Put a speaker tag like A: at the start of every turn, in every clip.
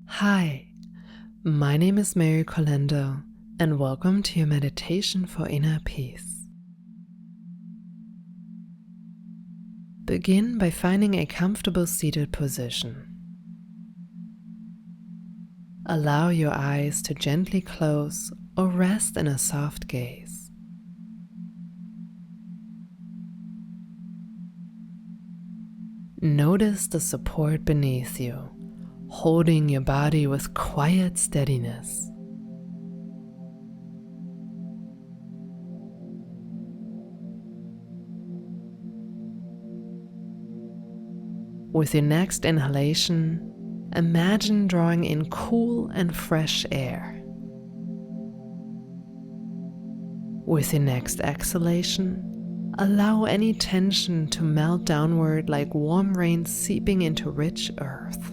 A: Hi, my name is Mary Colendo, and welcome to your meditation for inner peace. Begin by finding a comfortable seated position. Allow your eyes to gently close or rest in a soft gaze. Notice the support beneath you, holding your body with quiet steadiness. With your next inhalation, imagine drawing in cool and fresh air. With your next exhalation, allow any tension to melt downward like warm rain seeping into rich earth.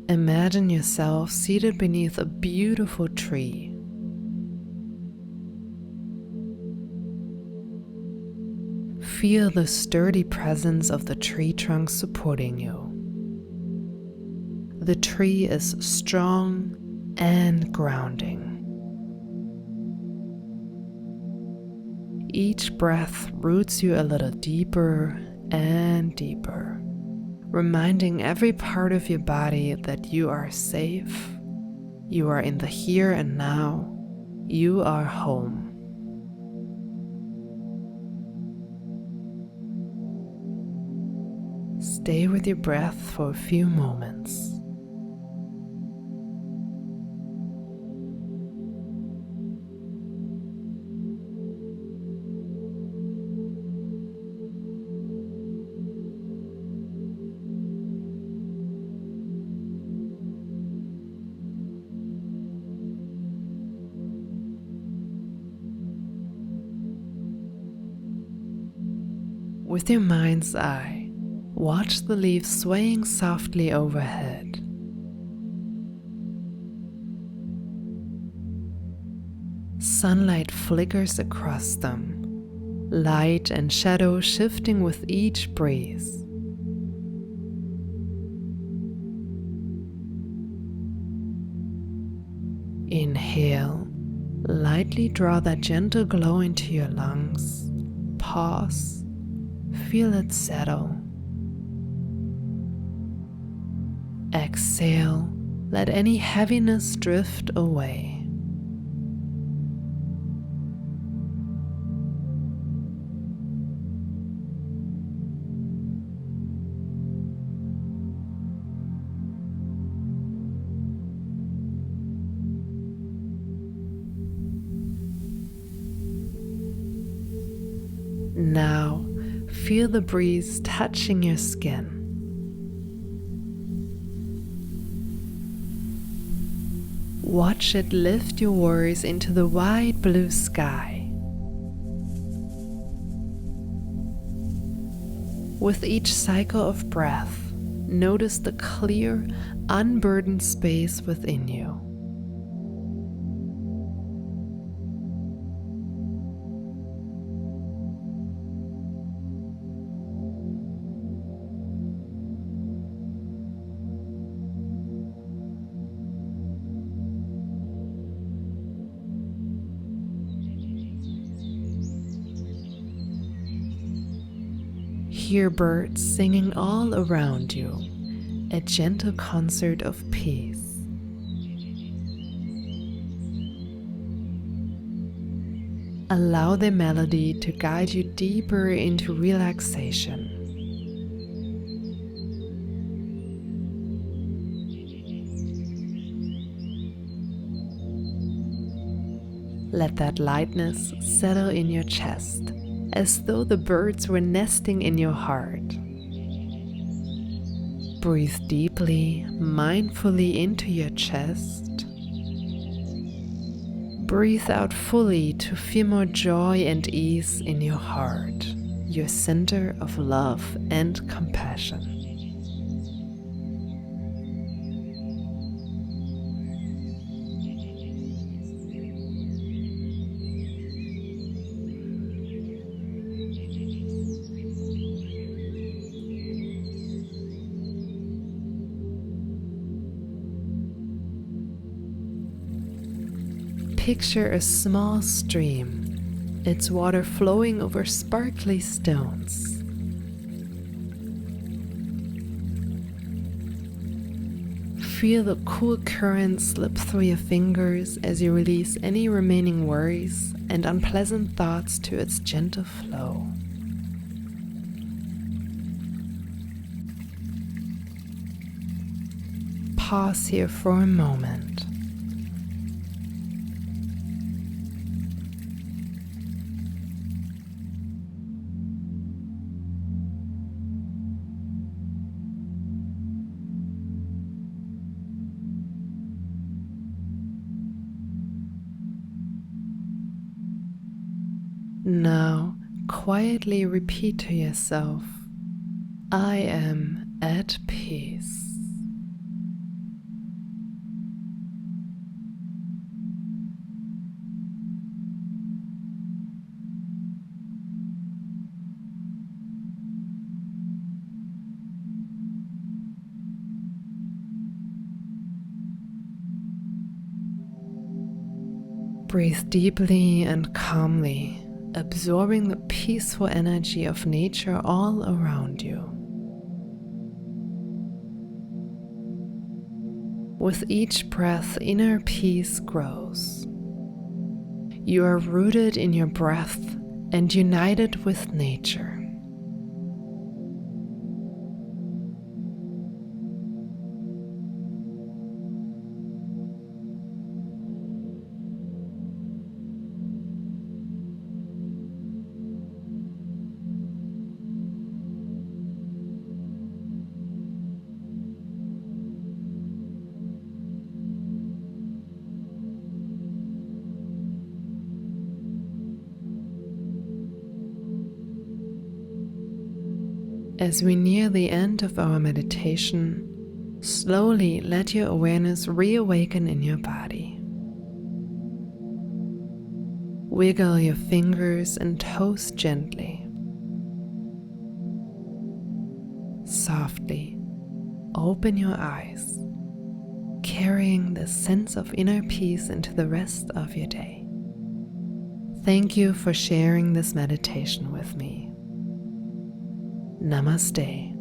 A: Imagine yourself seated beneath a beautiful tree. Feel the sturdy presence of the tree trunk supporting you. The tree is strong and grounding. Each breath roots you a little deeper and deeper, reminding every part of your body that you are safe, you are in the here and now, you are home. Stay with your breath for a few moments. With your mind's eye, watch the leaves swaying softly overhead. Sunlight flickers across them, light and shadow shifting with each breeze. Inhale, lightly draw that gentle glow into your lungs. Pause, feel it settle. Exhale, let any heaviness drift away. Now, feel the breeze touching your skin. Watch it lift your worries into the wide blue sky. With each cycle of breath, notice the clear, unburdened space within you. Hear birds singing all around you, a gentle concert of peace. Allow their melody to guide you deeper into relaxation. Let that lightness settle in your chest, as though the birds were nesting in your heart. Breathe deeply, mindfully into your chest. Breathe out fully to feel more joy and ease in your heart, your center of love and compassion. Picture a small stream, its water flowing over sparkly stones. Feel the cool current slip through your fingers as you release any remaining worries and unpleasant thoughts to its gentle flow. Pause here for a moment. Now, quietly repeat to yourself, I am at peace. Breathe deeply and calmly, absorbing the peaceful energy of nature all around you. With each breath, inner peace grows. You are rooted in your breath and united with nature. As we near the end of our meditation, slowly let your awareness reawaken in your body. Wiggle your fingers and toes gently. Softly open your eyes, carrying the sense of inner peace into the rest of your day. Thank you for sharing this meditation with me. Namaste.